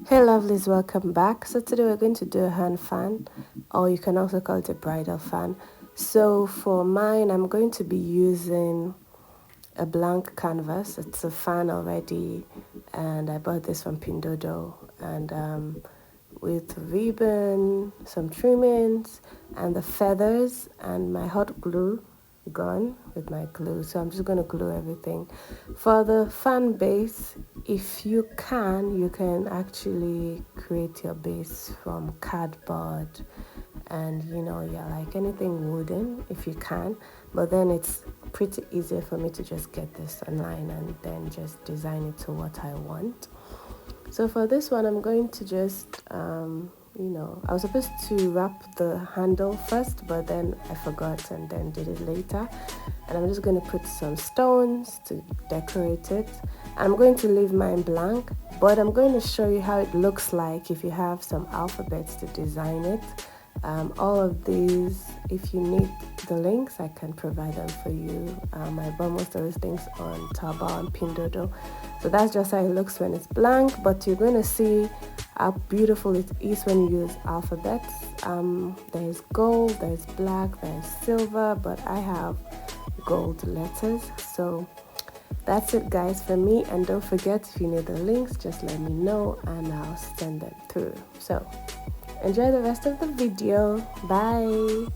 Hey lovelies, welcome back. So today we're going to do a hand fan, or you can also call it a bridal fan. So for mine, I'm going to be using a blank canvas. It's a fan already, and I bought this from Pindodo. And with ribbon, some trimmings, and the feathers, and my hot glue gun with my glue. So I'm just going to glue everything. For the fan base, if you can actually create your base from cardboard and yeah, like anything wooden if you can, but then it's pretty easier for me to just get this online and then just design it to what I want. So for this one, I'm going to just, I was supposed to wrap the handle first, but then I forgot and then did it later. And I'm just going to put some stones to decorate it. I'm going to leave mine blank, but I'm going to show you how it looks like if you have some alphabets to design it. All of these, if you need the links, I can provide them for you. I bought most of these things on Taobao and Pindodo. So that's just how it looks when it's blank, but you're going to see how beautiful it is when you use alphabets. There's gold, there's black, there's silver, but I have gold letters. So that's it guys for me, and don't forget, if you need the links, just let me know and I'll send them through. So enjoy the rest of the video. Bye.